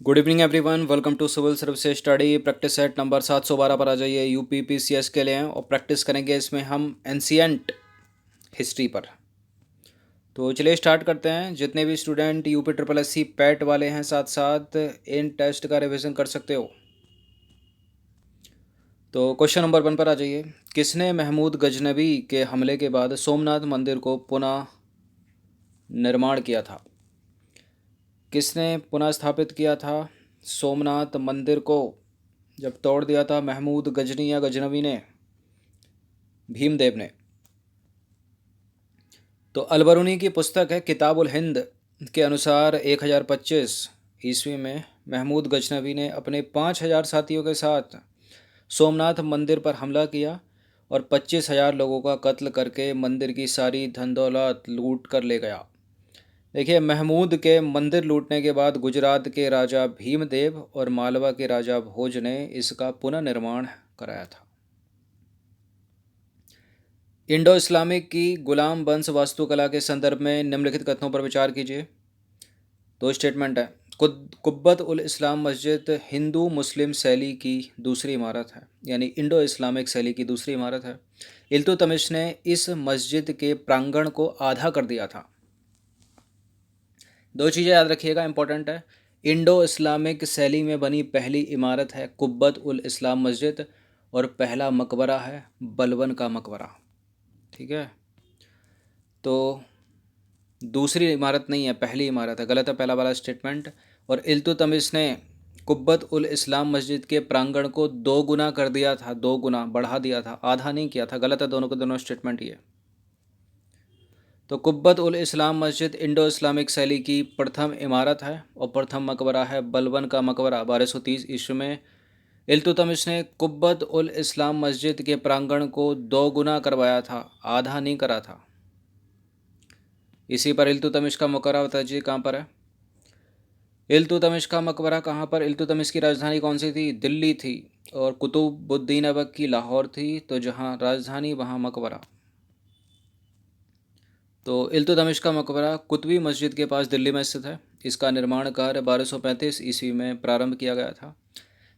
Good evening everyone, welcome to civil services study. Practice set number 712 पर आ जाइए। UPPCS के लिए हैं और प्रैक्टिस करेंगे इसमें हम एंशियंट हिस्ट्री पर। तो चलिए स्टार्ट करते हैं। जितने भी student UP triple S C PET वाले हैं साथ साथ इन टेस्ट का रिवीजन कर सकते हो। तो क्वेश्चन नंबर 1 पर आ जाइए। किसने महमूद गजनबी के हमले के बाद सोमनाथ मंदिर को पुनः निर्माण किया था? किसने पुनः स्थापित किया था सोमनाथ मंदिर को? जब तोड़ दिया था महमूद गजनी या गजनवी ने, भीमदेव ने। तो अलबरूनी की पुस्तक है किताबुल हिंद के अनुसार 1025 ईस्वी में महमूद गजनवी ने अपने 5000 साथियों के साथ सोमनाथ मंदिर पर हमला किया और 25,000 लोगों का कत्ल करके मंदिर की सारी धन दौलत लूट कर ले गया। देखिए, महमूद के मंदिर लूटने के बाद गुजरात के राजा भीमदेव और मालवा के राजा भोज ने इसका पुनर्निर्माण कराया था। इंडो इस्लामिक की गुलाम वंश वास्तुकला के संदर्भ में निम्नलिखित कथनों पर विचार कीजिए। दो स्टेटमेंट है। कुब्बत उल इस्लाम मस्जिद हिंदू मुस्लिम शैली की दूसरी इमारत है, यानी इंडो इस्लामिक शैली की दूसरी इमारत है। इल्तुतमिश ने इस मस्जिद के प्रांगण को आधा कर दिया था। दो चीज़ें याद रखिएगा, इंपॉर्टेंट है। इंडो इस्लामिक शैली में बनी पहली इमारत है कुब्बत उल इस्लाम मस्जिद और पहला मकबरा है बलबन का मकबरा। ठीक है, तो दूसरी इमारत नहीं है, पहली इमारत है। गलत है पहला वाला स्टेटमेंट। और इल्तुतमिश ने कुब्बत उल इस्लाम मस्जिद के प्रांगण को 2 गुना कर दिया था, 2 गुना बढ़ा दिया था, आधा नहीं किया था। गलत है दोनों के दोनों स्टेटमेंट ये। तो कुब्बत उल इस्लाम मस्जिद इंडो इस्लामिक शैली की प्रथम इमारत है और प्रथम मकबरा है बलबन का मकबरा 1230 ईस्वी में। इल्तुतमिश ने कुब्बत उल इस्लाम मस्जिद के प्रांगण को 2 गुना करवाया था, आधा नहीं करा था। इसी पर इल्तुतमिश का मकबरा बताइए कहाँ पर है? इल्तुतमिश का मकबरा कहाँ पर? इल्तुतमिश की राजधानी कौन सी थी? दिल्ली थी। और कुतुबुद्दीन ऐबक की लाहौर थी। तो जहाँ राजधानी वहाँ मकबरा। तो इल्तुतमिश का मकबरा कुतुबी मस्जिद के पास दिल्ली में स्थित है। इसका निर्माण कार्य 1235 ईस्वी में प्रारंभ किया गया था।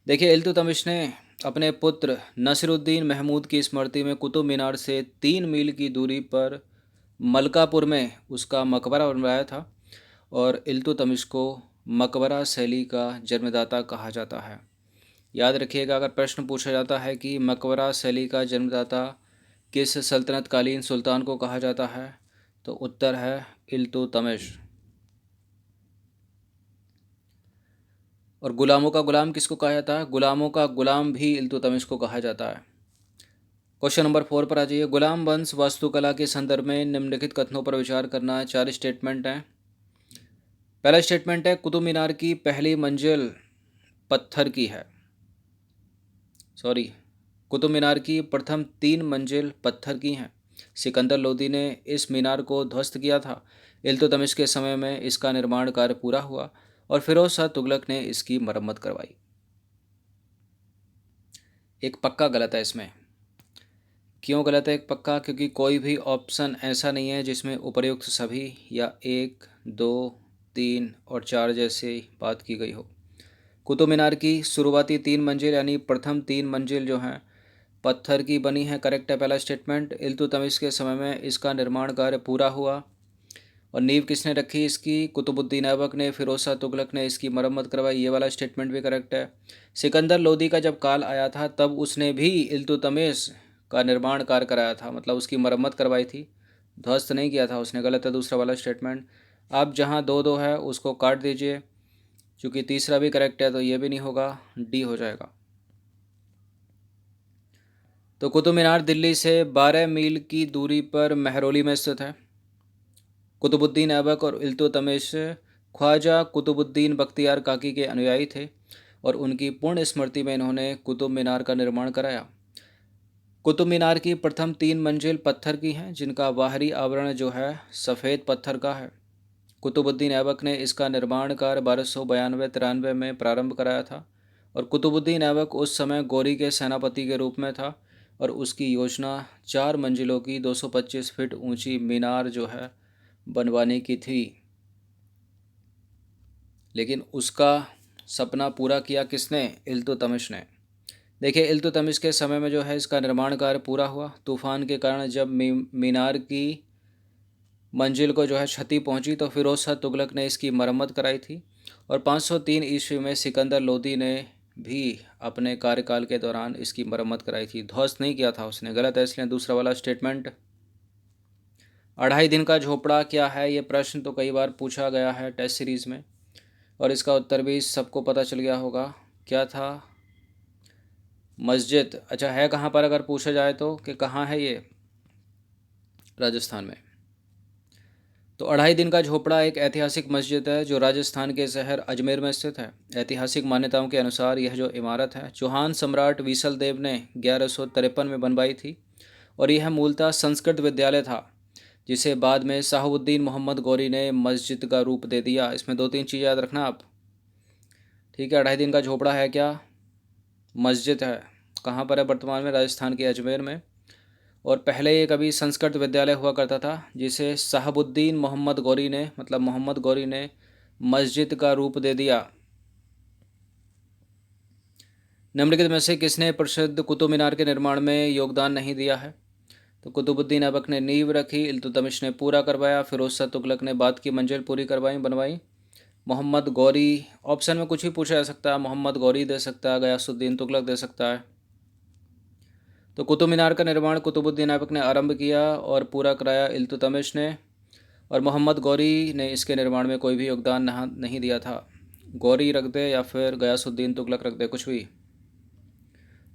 देखिए, इल्तुतमिश ने अपने पुत्र नसीरुद्दीन महमूद की स्मृति में कुतुब मीनार से 3 मील की दूरी पर मलकापुर में उसका मकबरा बनवाया था और इल्तुतमिश को मकबरा शैली का जन्मदाता कहा जाता है। याद रखिएगा, अगर प्रश्न पूछा जाता है कि मकबरा शैली का जन्मदाता किस सल्तनतकालीन सुल्तान को कहा जाता है, तो उत्तर है इल्तुतमिश। और गुलामों का गुलाम किसको कहा जाता है? गुलामों का गुलाम भी इल्तुतमिश को कहा जाता है। क्वेश्चन नंबर 4 पर आ जाइए। गुलाम वंश वास्तुकला के संदर्भ में निम्नलिखित कथनों पर विचार करना है। 4 स्टेटमेंट हैं। पहला स्टेटमेंट है कुतुब मीनार की पहली मंजिल पत्थर की है। कुतुब मीनार की प्रथम 3 मंजिल पत्थर की हैं। सिकंदर लोदी ने इस मीनार को ध्वस्त किया था। इल्तुतमिश के समय में इसका निर्माण कार्य पूरा हुआ और फिरोज शाह तुगलक ने इसकी मरम्मत करवाई। एक पक्का गलत है इसमें। क्यों गलत है एक पक्का? क्योंकि कोई भी ऑप्शन ऐसा नहीं है जिसमें उपर्युक्त सभी या 1, 2, 3 और 4 जैसे बात की गई हो। कुतुब मीनार की शुरुआती 3 मंजिल यानी प्रथम 3 मंजिल जो हैं पत्थर की बनी है। करेक्ट है पहला स्टेटमेंट। इल्तुतमिश के समय में इसका निर्माण कार्य पूरा हुआ। और नींव किसने रखी इसकी? कुतुबुद्दीन ऐबक ने। फिरोज शाह तुगलक ने इसकी मरम्मत करवाई। ये वाला स्टेटमेंट भी करेक्ट है। सिकंदर लोदी का जब काल आया था तब उसने भी इल्तुतमिश का निर्माण कार्य कराया था, मतलब उसकी मरम्मत करवाई थी, ध्वस्त नहीं किया था उसने। गलत है दूसरा वाला स्टेटमेंट। अब जहाँ 2-2 है उसको काट दीजिए, क्योंकि तीसरा भी करेक्ट है तो ये भी नहीं होगा, डी हो जाएगा। तो कुतुब मीनार दिल्ली से 12 मील की दूरी पर महरौली में स्थित है। कुतुबुद्दीन ऐबक और इल्तुतमिश ख्वाजा कुतुबुद्दीन बख्तियार काकी के अनुयायी थे और उनकी पूर्ण स्मृति में इन्होंने कुतुब मीनार का निर्माण कराया। कुतुब मीनार की प्रथम 3 मंजिल पत्थर की हैं, जिनका बाहरी आवरण जो है सफ़ेद पत्थर का है। कुतुबुद्दीन ऐबक ने इसका निर्माण कार्य 1292-93 में प्रारंभ कराया था और कुतुबुद्दीन ऐबक उस समय गौरी के सेनापति के रूप में था और उसकी योजना 4 मंजिलों की 225 फीट ऊंची मीनार जो है बनवाने की थी, लेकिन उसका सपना पूरा किया किसने? इल्तुतमिश ने। देखिए, इल्तुतमिश के समय में जो है इसका निर्माण कार्य पूरा हुआ। तूफान के कारण जब मीनार की मंजिल को जो है क्षति पहुंची तो फिरोज शाह तुगलक ने इसकी मरम्मत कराई थी। और 503 ईस्वी में सिकंदर लोदी ने भी अपने कार्यकाल के दौरान इसकी मरम्मत कराई थी। ध्वस्त नहीं किया था उसने, गलत है इसलिए दूसरा वाला स्टेटमेंट। 2.5 दिन का झोपड़ा क्या है? ये प्रश्न तो कई बार पूछा गया है टेस्ट सीरीज़ में, और इसका उत्तर भी सबको पता चल गया होगा। क्या था? मस्जिद। अच्छा, है कहाँ पर अगर पूछा जाए तो, कि कहाँ है ये? राजस्थान में। तो 2.5 दिन का झोपड़ा एक ऐतिहासिक मस्जिद है जो राजस्थान के शहर अजमेर में स्थित है। ऐतिहासिक मान्यताओं के अनुसार यह जो इमारत है चौहान सम्राट विसल देव ने 1153 में बनवाई थी, और यह मूलतः संस्कृत विद्यालय था जिसे बाद में शाहबुद्दीन मोहम्मद गौरी ने मस्जिद का रूप दे दिया। इसमें 2-3 चीज़ याद रखना आप, ठीक है। 2.5 दिन का झोपड़ा है क्या? मस्जिद है। कहाँ पर है? वर्तमान में राजस्थान के अजमेर में। और पहले ये कभी संस्कृत विद्यालय हुआ करता था जिसे शाहबुद्दीन मोहम्मद गौरी ने, मतलब मोहम्मद गौरी ने मस्जिद का रूप दे दिया। निम्नलिखित में से किसने प्रसिद्ध कुतुब मीनार के निर्माण में योगदान नहीं दिया है? तो कुतुबुद्दीन ऐबक ने नींव रखी, इल्तुतमिश ने पूरा करवाया, फिरोज शाह तुगलक ने बाद की मंजिल पूरी बनवाई। मोहम्मद गौरी, ऑप्शन में कुछ भी पूछा जा सकता है, मोहम्मद गौरी दे सकता है, गयासुद्दीन तुगलक दे सकता है। तो कुतुब मीनार का निर्माण कुतुबुद्दीन ऐबक ने आरंभ किया और पूरा कराया इल्तुतमिश ने, और मोहम्मद गौरी ने इसके निर्माण में कोई भी योगदान नहीं दिया था। गौरी रख दे या फिर गयासुद्दीन तुगलक रख दे, कुछ भी।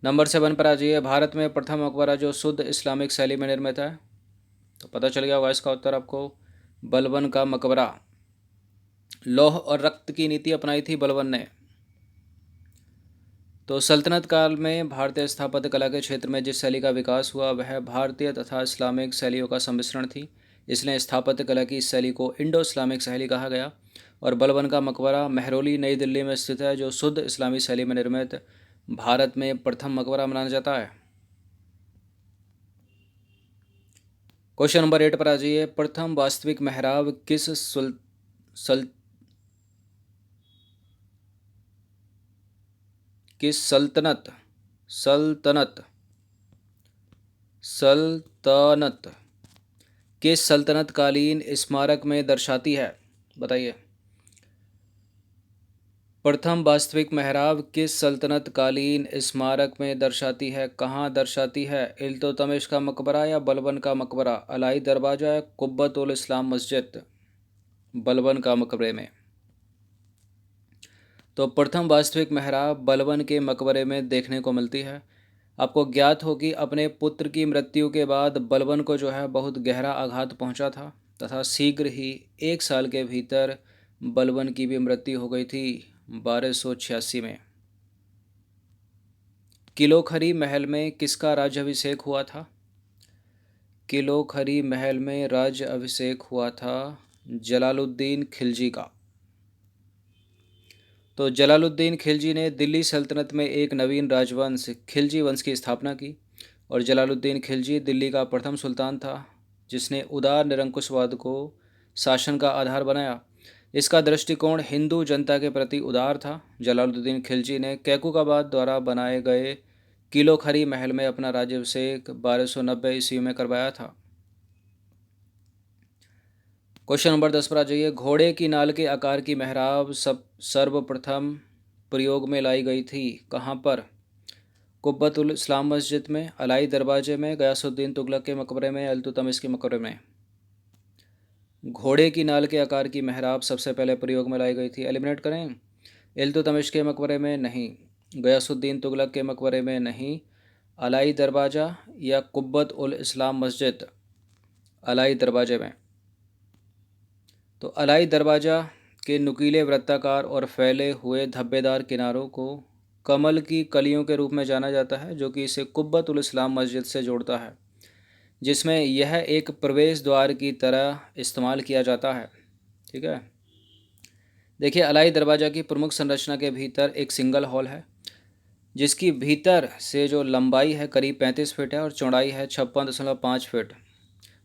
नंबर 7 पर आ जाइए। भारत में प्रथम मकबरा जो शुद्ध इस्लामिक शैली में निर्मित है, तो पता चल गया होगा इसका उत्तर आपको, बलबन का मकबरा। लौह और रक्त की नीति अपनाई थी बलबन ने। तो सल्तनत काल में भारतीय स्थापत्य कला के क्षेत्र में जिस शैली का विकास हुआ वह भारतीय तथा इस्लामिक शैलियों का सम्मिश्रण थी, इसलिए स्थापत्य कला की इस शैली को इंडो इस्लामिक शैली कहा गया। और बलबन का मकबरा महरौली नई दिल्ली में स्थित है जो शुद्ध इस्लामी शैली में निर्मित भारत में प्रथम मकबरा माना जाता है। क्वेश्चन नंबर 8 पर आ जाइए। प्रथम वास्तविक मेहराब किस सल्तनत सल्तनत सल्तनत के सल्तनत कालीन स्मारक में दर्शाती है? बताइए। प्रथम वास्तविक मेहराब किस सल्तनत कालीन स्मारक में दर्शाती है? कहाँ दर्शाती है? इल्तुतमिश का मकबरा या बलबन का मकबरा? अलाई दरवाजा या कुब्बत उल इस्लाम मस्जिद? बलबन का मकबरे में। तो प्रथम वास्तविक मेहराब बलबन के मकबरे में देखने को मिलती है। आपको ज्ञात हो कि अपने पुत्र की मृत्यु के बाद बलबन को जो है बहुत गहरा आघात पहुंचा था, तथा शीघ्र ही 1 साल के भीतर बलबन की भी मृत्यु हो गई थी 1286 में। किलोखरी महल में किसका राज्याभिषेक हुआ था? किलोखरी महल में राज्याभिषेक हुआ था जलालुद्दीन खिलजी का। तो जलालुद्दीन खिलजी ने दिल्ली सल्तनत में एक नवीन राजवंश खिलजी वंश की स्थापना की, और जलालुद्दीन खिलजी दिल्ली का प्रथम सुल्तान था जिसने उदार निरंकुशवाद को शासन का आधार बनाया। इसका दृष्टिकोण हिंदू जनता के प्रति उदार था। जलालुद्दीन खिलजी ने कैकुकाबाद द्वारा बनाए गए किलोखरी महल में अपना राज्याभिषेक 1290 ईस्वी में करवाया था। क्वेश्चन नंबर 10 पर आ जाइए। घोड़े की नाल के आकार की मेहराब सर्वप्रथम प्रयोग में लाई गई थी? कहाँ पर? कुब्बत उल इस्लाम मस्जिद में, अलाई दरवाजे में, गयासुद्दीन तुगलक के मकबरे में, इल्तुतमिश के मकबरे में? घोड़े की नाल के आकार की मेहराब सबसे पहले प्रयोग में लाई गई थी। एलिमिनेट करें। इल्तुतमिश के मकबरे में नहीं, गयासुद्दीन तुगलक के मकबरे में नहीं, अलाई दरवाज़ा या कुब्बत उल इस्लाम मस्जिद? अलाई दरवाजे में। तो अलाई दरवाज़ा के नुकीले वृत्ताकार और फैले हुए धब्बेदार किनारों को कमल की कलियों के रूप में जाना जाता है, जो कि इसे कुब्बत उल इस्लाम मस्जिद से जोड़ता है, जिसमें यह एक प्रवेश द्वार की तरह इस्तेमाल किया जाता है। ठीक है। देखिए, अलाई दरवाज़ा की प्रमुख संरचना के भीतर एक सिंगल हॉल है जिसकी भीतर से जो लंबाई है करीब 35 फीट है और चौड़ाई है 56.5 फीट।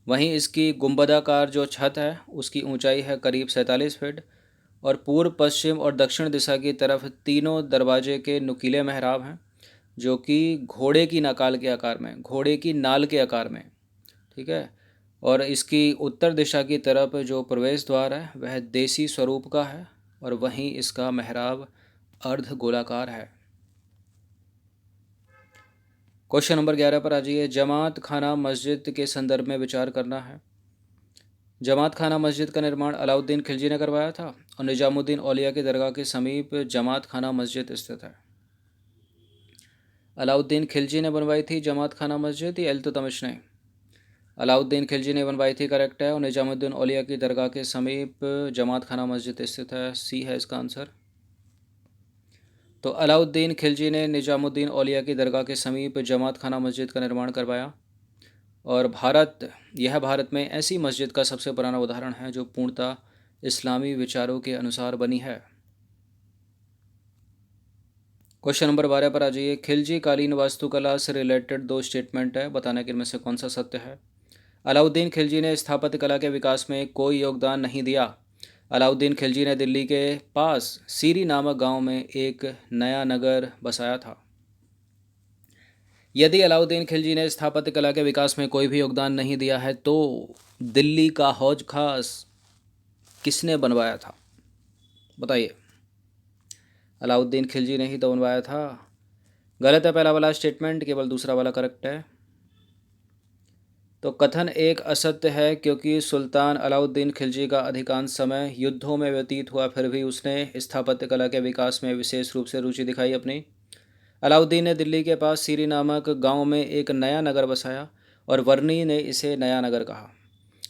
वहीं इसकी गुंबदाकार जो छत है उसकी ऊंचाई है करीब 47 फीट, और पूर्व, पश्चिम और दक्षिण दिशा की तरफ तीनों दरवाजे के नुकीले मेहराब हैं, जो कि घोड़े की नकाल के आकार में, घोड़े की नाल के आकार में, ठीक है। और इसकी उत्तर दिशा की तरफ जो प्रवेश द्वार है वह देसी स्वरूप का है, और वहीं इसका मेहराब अर्ध गोलाकार है। क्वेश्चन नंबर 11 पर आ जाइए। जमात खाना मस्जिद के संदर्भ में विचार करना है। जमात खाना मस्जिद का निर्माण अलाउद्दीन खिलजी ने करवाया था, और निजामुद्दीन औलिया की दरगाह के समीप जमात खाना मस्जिद स्थित है। अलाउद्दीन खिलजी ने बनवाई थी जमात खाना मस्जिद या इल्तुतमिश ने? अलाउद्दीन खिलजी ने बनवाई थी, करेक्ट है। और निजामुद्दीन औलिया की दरगाह के समीप जमात खाना मस्जिद स्थित है, सी है इसका आंसर। तो अलाउद्दीन खिलजी ने निजामुद्दीन औलिया की दरगाह के समीप जमात खाना मस्जिद का निर्माण करवाया, और यह भारत में ऐसी मस्जिद का सबसे पुराना उदाहरण है जो पूर्णतः इस्लामी विचारों के अनुसार बनी है। क्वेश्चन नंबर 12 पर आ जाइए। खिलजी कालीन वास्तुकला से रिलेटेड दो स्टेटमेंट है, बताने कि इनमें से कौन सा सत्य है। अलाउद्दीन खिलजी ने स्थापत्य कला के विकास में कोई योगदान नहीं दिया। अलाउद्दीन खिलजी ने दिल्ली के पास सीरी नामक गांव में एक नया नगर बसाया था। यदि अलाउद्दीन खिलजी ने स्थापत्य कला के विकास में कोई भी योगदान नहीं दिया है, तो दिल्ली का हौज खास किसने बनवाया था? बताइए। अलाउद्दीन खिलजी ने ही तो बनवाया था। गलत है पहला वाला स्टेटमेंट, केवल दूसरा वाला करेक्ट है। तो कथन एक असत्य है, क्योंकि सुल्तान अलाउद्दीन खिलजी का अधिकांश समय युद्धों में व्यतीत हुआ, फिर भी उसने स्थापत्य कला के विकास में विशेष रूप से रुचि दिखाई अपनी। अलाउद्दीन ने दिल्ली के पास सीरी नामक गांव में एक नया नगर बसाया, और वर्नी ने इसे नया नगर कहा।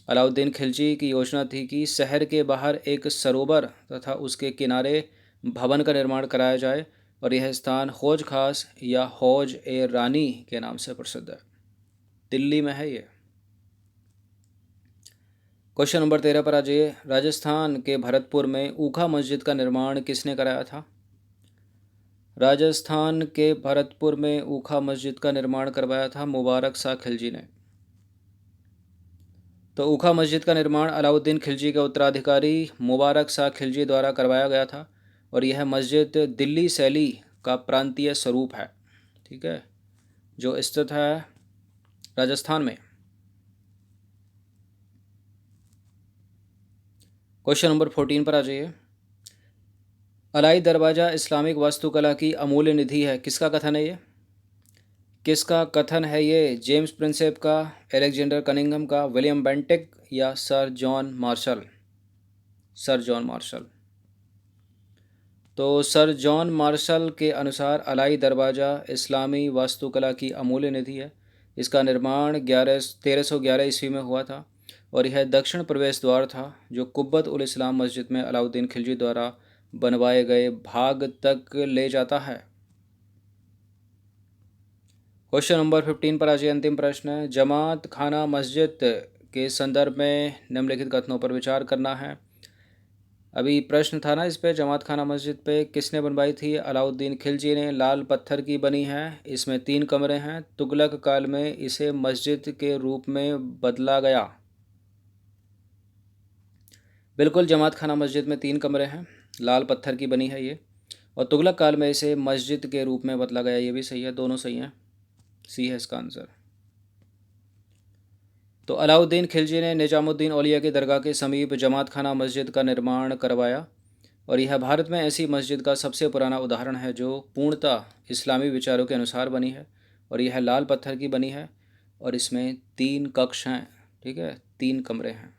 अलाउद्दीन खिलजी की योजना थी कि शहर के बाहर एक सरोवर तथा उसके किनारे भवन का निर्माण कराया जाए, और यह स्थान हौज खास या हौज ए रानी के नाम से प्रसिद्ध है। दिल्ली में है ये। क्वेश्चन नंबर 13 पर आ जाइए। राजस्थान के भरतपुर में ऊखा मस्जिद का निर्माण किसने कराया था? राजस्थान के भरतपुर में ऊखा मस्जिद का निर्माण करवाया था मुबारक शाह खिलजी ने। तो ऊखा मस्जिद का निर्माण अलाउद्दीन खिलजी के उत्तराधिकारी मुबारक शाह खिलजी द्वारा करवाया गया था, और यह मस्जिद दिल्ली शैली का प्रांतीय स्वरूप है, ठीक है, जो स्थित है राजस्थान में। क्वेश्चन नंबर 14 पर आ जाइए। अलाई दरवाज़ा इस्लामिक वास्तुकला की अमूल्य निधि है, किसका कथन है ये? किसका कथन है ये? जेम्स प्रिंसेप का, एलेक्जेंडर कनिंघम का, विलियम बेंटिक या sir John Marshall? Sir John Marshall. तो सर जॉन मार्शल के अनुसार अलाई दरवाज़ा इस्लामी वास्तुकला की अमूल्य निधि है। इसका निर्माण 1311 ईस्वी में हुआ था, और यह दक्षिण प्रवेश द्वार था जो कुब्बत उल इस्लाम मस्जिद में अलाउद्दीन खिलजी द्वारा बनवाए गए भाग तक ले जाता है। क्वेश्चन नंबर 15 पर आज अंतिम प्रश्न है। जमात खाना मस्जिद के संदर्भ में निम्नलिखित कथनों पर विचार करना है। अभी प्रश्न था ना इस पे, जमात खाना मस्जिद पे किसने बनवाई थी? अलाउद्दीन खिलजी ने। लाल पत्थर की बनी है, इसमें 3 कमरे हैं। तुगलक काल में इसे मस्जिद के रूप में बदला गया। बिल्कुल, जमात खाना मस्जिद में 3 कमरे हैं, लाल पत्थर की बनी है ये, और तुगलक काल में इसे मस्जिद के रूप में बदला गया। ये भी सही है, दोनों सही हैं, सी है इसका आंसर। तो अलाउद्दीन खिलजी ने निजामुद्दीन औलिया की दरगाह के समीप जमात खाना मस्जिद का निर्माण करवाया, और यह भारत में ऐसी मस्जिद का सबसे पुराना उदाहरण है जो पूर्णतः इस्लामी विचारों के अनुसार बनी है, और यह लाल पत्थर की बनी है, और इसमें 3 कक्ष हैं, ठीक है, 3 कमरे हैं।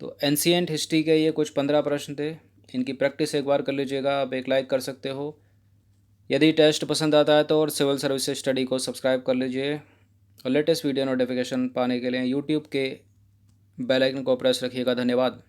तो एंशिएंट हिस्ट्री के ये कुछ 15 प्रश्न थे, इनकी प्रैक्टिस एक बार कर लीजिएगा। आप एक लाइक कर सकते हो। यदि टेस्ट पसंद आता है तो और सिविल सर्विस स्टडी को सब्सक्राइब कर लीजिए, और लेटेस्ट वीडियो नोटिफिकेशन पाने के लिए यूट्यूब के बेल आइकन को प्रेस रखिएगा। धन्यवाद।